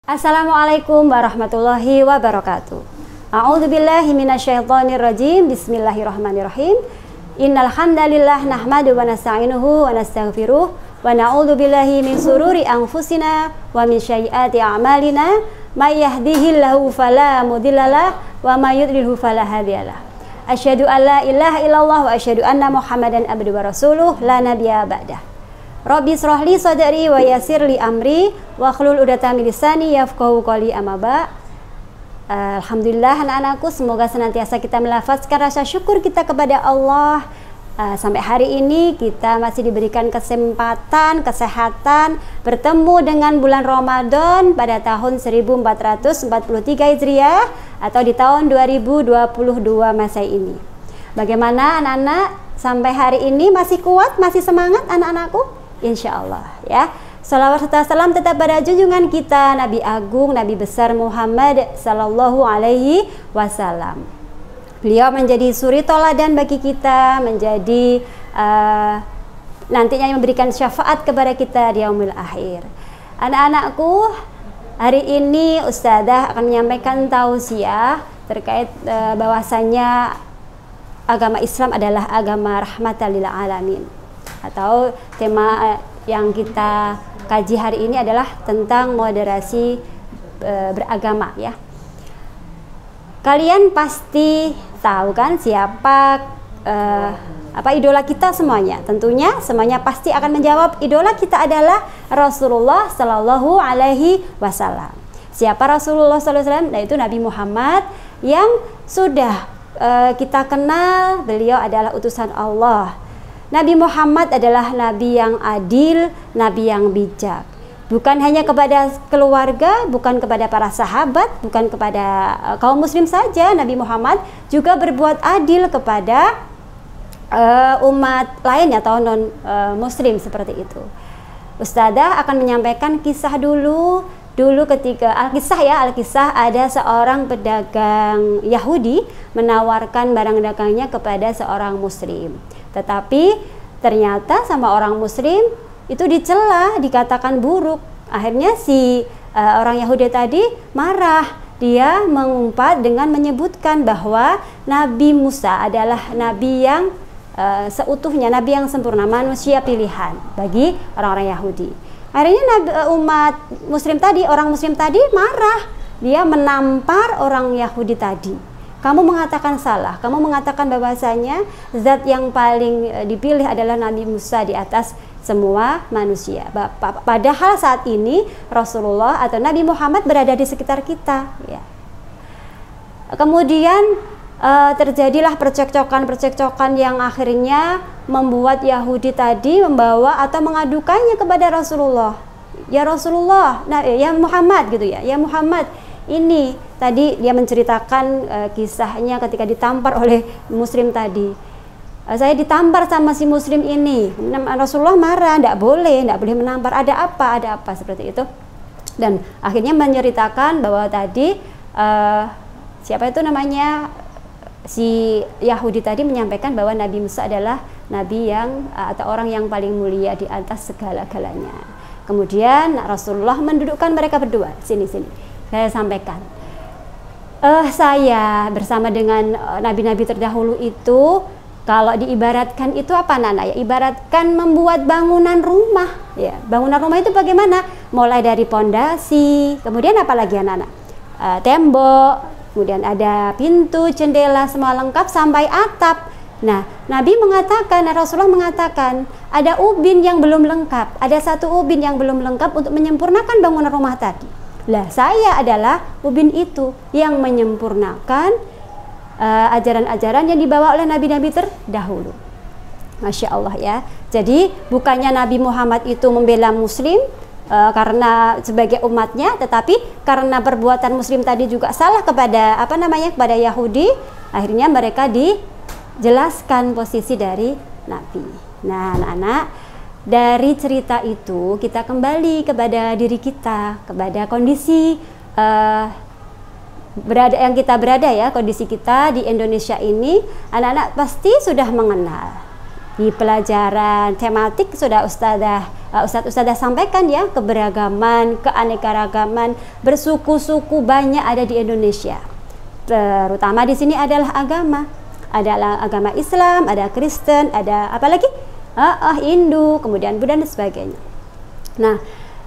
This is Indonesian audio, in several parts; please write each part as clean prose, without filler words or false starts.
Assalamualaikum warahmatullahi wabarakatuh. A'udzubillahi minasyaitonirrajim. Bismillahirrahmanirrahim. Innal hamdalillah nahmaduhu wa nasta'inuhu wa nastaghfiruh wa na'udzubillahi min sururi anfusina wa min sayyiati a'malina. May yahdihillahu fala mudhillalah wa may yudlilhu fala hadiyalah. Asyhadu an la ilaha illallah wa asyhadu anna Muhammadan abduhu wa rasuluh la nabiyya ba'dah. Rabbi shrahli sadri wa yassirli amri wa hlul 'uqdatam min lisani yafqahu qawli amma ba'. Alhamdulillah anak-anakku, semoga senantiasa kita melafazkan rasa syukur kita kepada Allah. Sampai hari ini kita masih diberikan kesempatan, kesehatan bertemu dengan bulan Ramadan pada tahun 1443 Hijriah atau di tahun 2022 Masehi ini. Bagaimana anak-anak sampai hari ini, masih kuat, masih semangat anak-anakku? Insya Allah ya. Salawat serta salam tetap pada junjungan kita Nabi Agung, Nabi besar Muhammad Sallallahu Alaihi Wasallam. Beliau menjadi suri toladan bagi kita, menjadi nantinya memberikan syafaat kepada kita di yaumil akhir. Anak-anakku, hari ini Ustadzah akan menyampaikan tausiah terkait bahwasanya agama Islam adalah agama rahmatan lil alamin. Atau tema yang kita kaji hari ini adalah tentang moderasi beragama ya. Kalian pasti tahu kan siapa idola kita semuanya? Tentunya semuanya pasti akan menjawab idola kita adalah Rasulullah Sallallahu Alaihi Wasallam. Siapa Rasulullah Sallallahu Alaihi Wasallam? Yaitu Nabi Muhammad yang sudah kita kenal, beliau adalah utusan Allah. Nabi Muhammad adalah nabi yang adil, nabi yang bijak. Bukan hanya kepada keluarga, bukan kepada para sahabat, bukan kepada kaum muslim saja. Nabi Muhammad juga berbuat adil kepada umat lainnya atau non muslim seperti itu. Ustadzah akan menyampaikan kisah dulu ketika Alkisah ada seorang pedagang Yahudi menawarkan barang dagangnya kepada seorang muslim. Tetapi ternyata sama orang muslim itu dicela, dikatakan buruk. Akhirnya si orang Yahudi tadi marah. Dia mengumpat dengan menyebutkan bahwa Nabi Musa adalah nabi yang seutuhnya, nabi yang sempurna, manusia pilihan bagi orang-orang Yahudi. Akhirnya umat muslim tadi, orang muslim tadi marah. Dia menampar orang Yahudi tadi. Kamu mengatakan salah, kamu mengatakan bahwasanya zat yang paling dipilih adalah Nabi Musa di atas semua manusia. Padahal saat ini Rasulullah atau Nabi Muhammad berada di sekitar kita ya. Kemudian terjadilah percekcokan yang akhirnya membuat Yahudi tadi membawa atau mengadukannya kepada Rasulullah. Ya Rasulullah, ya Muhammad gitu ya. Ya Muhammad, ini tadi dia menceritakan kisahnya ketika ditampar oleh muslim tadi. Saya ditampar sama si muslim ini. Rasulullah marah, tidak boleh menampar. Ada apa seperti itu. Dan akhirnya menceritakan bahwa tadi siapa itu namanya, si Yahudi tadi menyampaikan bahwa Nabi Musa adalah nabi yang atau orang yang paling mulia di atas segala-galanya. Kemudian Rasulullah mendudukkan mereka berdua. Sini. Saya sampaikan. Saya bersama dengan nabi-nabi terdahulu itu, kalau diibaratkan itu apa Nana ya? Ibaratkan membuat bangunan rumah ya. Bangunan rumah itu bagaimana? Mulai dari pondasi, kemudian apa lagi ya Nana? Tembok, kemudian ada pintu, jendela, semua lengkap sampai atap. Nah, Rasulullah mengatakan ada ubin yang belum lengkap, ada satu ubin yang belum lengkap untuk menyempurnakan bangunan rumah tadi. Lah, saya adalah ubin itu yang menyempurnakan ajaran-ajaran yang dibawa oleh nabi-nabi terdahulu. Masya Allah ya. Jadi bukannya Nabi Muhammad itu membela muslim karena sebagai umatnya, tetapi karena perbuatan muslim tadi juga salah kepada kepada Yahudi, akhirnya mereka dijelaskan posisi dari Nabi. Nah, anak-anak, dari cerita itu kita kembali kepada diri kita, kepada kondisi yang kita berada ya, kondisi kita di Indonesia ini. Anak-anak pasti sudah mengenal di pelajaran tematik, sudah Ustadzah Ustadz sampaikan ya, keberagaman, keanekaragaman, bersuku-suku banyak ada di Indonesia. Terutama di sini adalah agama. Adalah agama Islam, ada Kristen, ada apa lagi? Hindu, kemudian Buddha dan sebagainya. Nah,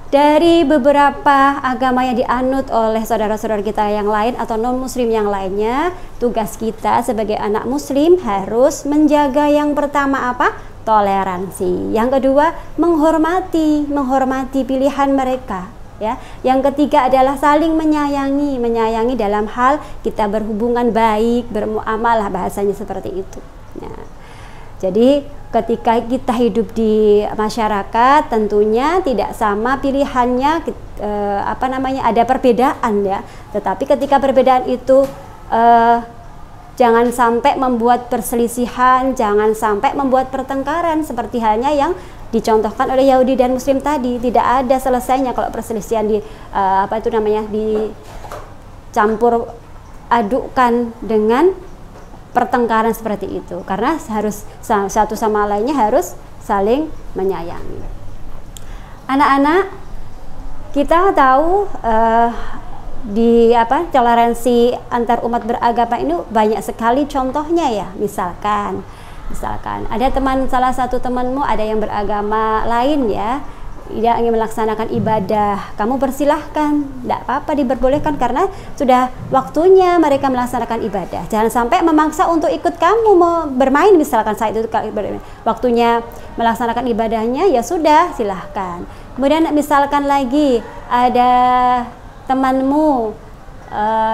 dari beberapa agama yang dianut oleh saudara-saudara kita yang lain atau non-muslim yang lainnya, tugas kita sebagai anak muslim harus menjaga yang pertama apa? Toleransi. Yang kedua, menghormati pilihan mereka. Ya. Yang ketiga adalah saling menyayangi dalam hal kita berhubungan baik, bermuamalah, bahasanya seperti itu. Nah, jadi ketika kita hidup di masyarakat tentunya tidak sama pilihannya, ada perbedaan ya. Tetapi ketika perbedaan itu jangan sampai membuat perselisihan, jangan sampai membuat pertengkaran seperti halnya yang dicontohkan oleh Yahudi dan Muslim tadi. Tidak ada selesainya kalau perselisihan dicampur adukkan dengan pertengkaran seperti itu, karena harus satu sama lainnya harus saling menyayangi. Anak-anak, kita tahu toleransi antar umat beragama ini banyak sekali contohnya ya. Misalkan ada salah satu temanmu ada yang beragama lain ya, dia ingin melaksanakan ibadah, kamu persilahkan, tidak apa-apa, diperbolehkan karena sudah waktunya mereka melaksanakan ibadah. Jangan sampai memaksa untuk ikut kamu mau bermain, misalkan saat itu waktunya melaksanakan ibadahnya, ya sudah silahkan. Kemudian misalkan lagi ada temanmu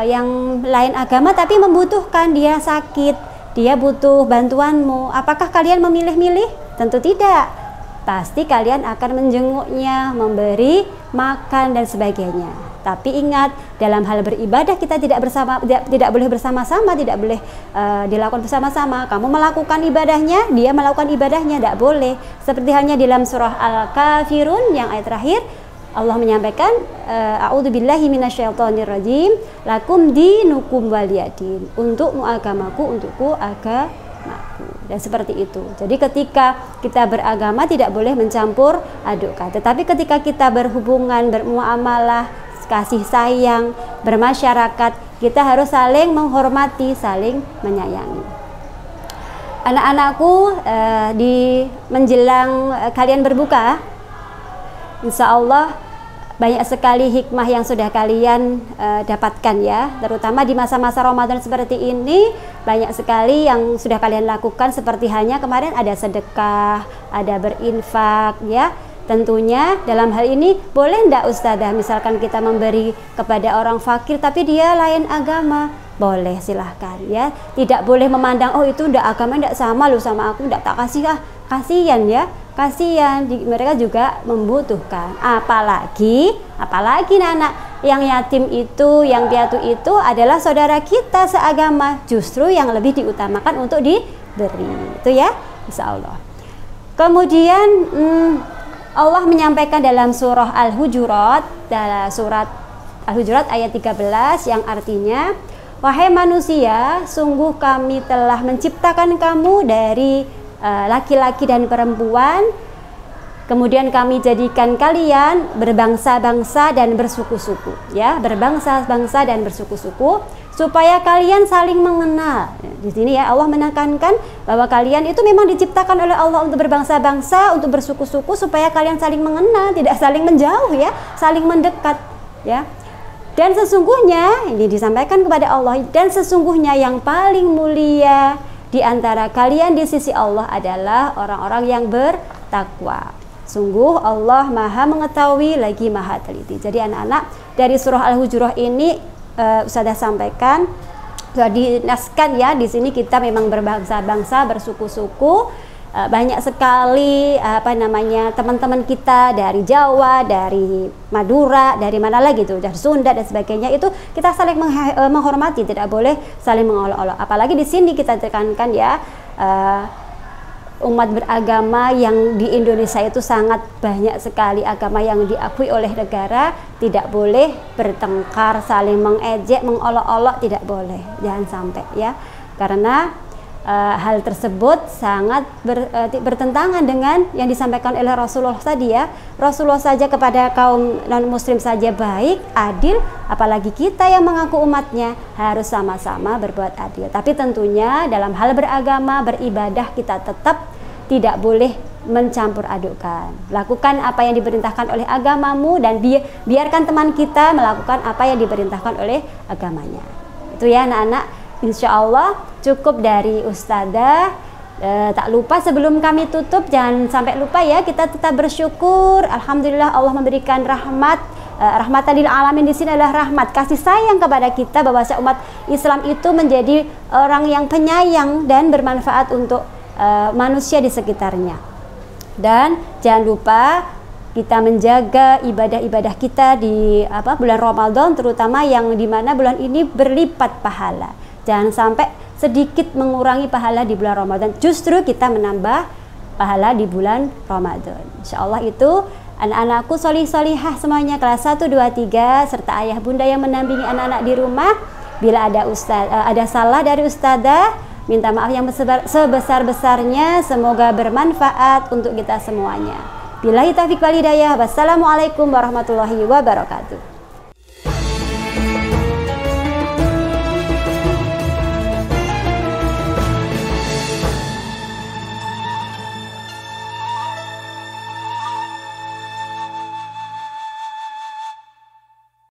yang lain agama tapi membutuhkan, dia sakit, dia butuh bantuanmu, apakah kalian memilih-milih? Tentu tidak. Pasti kalian akan menjenguknya, memberi makan dan sebagainya. Tapi ingat, dalam hal beribadah kita tidak boleh bersama-sama, tidak boleh dilakukan bersama-sama. Kamu melakukan ibadahnya, dia melakukan ibadahnya, tidak boleh. Seperti halnya dalam surah Al-Kafirun yang ayat terakhir, Allah menyampaikan, a'udzubillahi minasyaitonirrajim, lakum dinukum waliyadin, untukmu agamaku, untukku agamaku. Dan seperti itu. Jadi ketika kita beragama tidak boleh mencampur adukkan. Tetapi ketika kita berhubungan, bermuamalah, kasih sayang, bermasyarakat, kita harus saling menghormati, saling menyayangi. Anak-anakku, di menjelang kalian berbuka, insya Allah banyak sekali hikmah yang sudah kalian dapatkan ya, terutama di masa-masa Ramadan seperti ini. Banyak sekali yang sudah kalian lakukan, seperti halnya kemarin ada sedekah, ada berinfak ya. Tentunya dalam hal ini boleh enggak Ustazah misalkan kita memberi kepada orang fakir tapi dia lain agama? Boleh, silahkan ya. Tidak boleh memandang, oh itu enggak, agama enggak sama loh sama aku, enggak tak kasih, kasihan ya. Kasihan, mereka juga membutuhkan. Apalagi anak yang yatim itu, yang piatu itu adalah saudara kita seagama, justru yang lebih diutamakan untuk diberi. Itu ya, insya Allah. Kemudian Allah menyampaikan dalam surah Al-Hujurat, dalam surat Al-Hujurat ayat 13 yang artinya, wahai manusia, sungguh kami telah menciptakan kamu dari laki-laki dan perempuan, kemudian kami jadikan kalian berbangsa-bangsa dan bersuku-suku ya, berbangsa-bangsa dan bersuku-suku supaya kalian saling mengenal. Di sini ya Allah menekankan bahwa kalian itu memang diciptakan oleh Allah untuk berbangsa-bangsa, untuk bersuku-suku supaya kalian saling mengenal, tidak saling menjauh ya, saling mendekat ya. Dan sesungguhnya ini disampaikan kepada Allah, dan sesungguhnya yang paling mulia di antara kalian di sisi Allah adalah orang-orang yang bertakwa. Sungguh Allah Maha mengetahui lagi Maha teliti. Jadi anak-anak, dari surah Al-Hujurat ini Ustazah sampaikan, sudah dinaskan ya, di sini kita memang berbangsa-bangsa, bersuku-suku. Banyak sekali teman-teman kita dari Jawa, dari Madura, dari mana lagi tuh, dari Sunda dan sebagainya, itu kita saling menghormati, tidak boleh saling mengolok-olok. Apalagi di sini kita tekankan ya, umat beragama yang di Indonesia itu sangat banyak sekali agama yang diakui oleh negara, tidak boleh bertengkar, saling mengejek, mengolok-olok, tidak boleh, jangan sampai ya, karena hal tersebut sangat bertentangan dengan yang disampaikan oleh Rasulullah tadi ya. Rasulullah saja kepada kaum non muslim saja baik, adil, apalagi kita yang mengaku umatnya harus sama-sama berbuat adil. Tapi tentunya dalam hal beragama, beribadah kita tetap tidak boleh mencampur adukan. Lakukan apa yang diperintahkan oleh agamamu dan biarkan teman kita melakukan apa yang diperintahkan oleh agamanya. Itu ya anak-anak. Insya Allah cukup dari Ustadzah. Tak lupa sebelum kami tutup, jangan sampai lupa ya, kita tetap bersyukur. Alhamdulillah Allah memberikan rahmat. Rahmatan lil alamin di sini adalah rahmat, kasih sayang kepada kita, bahwa umat Islam itu menjadi orang yang penyayang dan bermanfaat untuk manusia di sekitarnya. Dan jangan lupa kita menjaga ibadah-ibadah kita di bulan Ramadan, terutama yang dimana bulan ini berlipat pahala. Jangan sampai sedikit mengurangi pahala di bulan Ramadan, justru kita menambah pahala di bulan Ramadan. Insya Allah itu anak-anakku solih-solihah semuanya kelas 1, 2, 3 serta ayah bunda yang mendampingi anak-anak di rumah. Bila ada salah dari Ustadzah, minta maaf yang sebesar-besarnya. Semoga bermanfaat untuk kita semuanya. Billahi taufiq wal hidayah. Wassalamualaikum warahmatullahi wabarakatuh.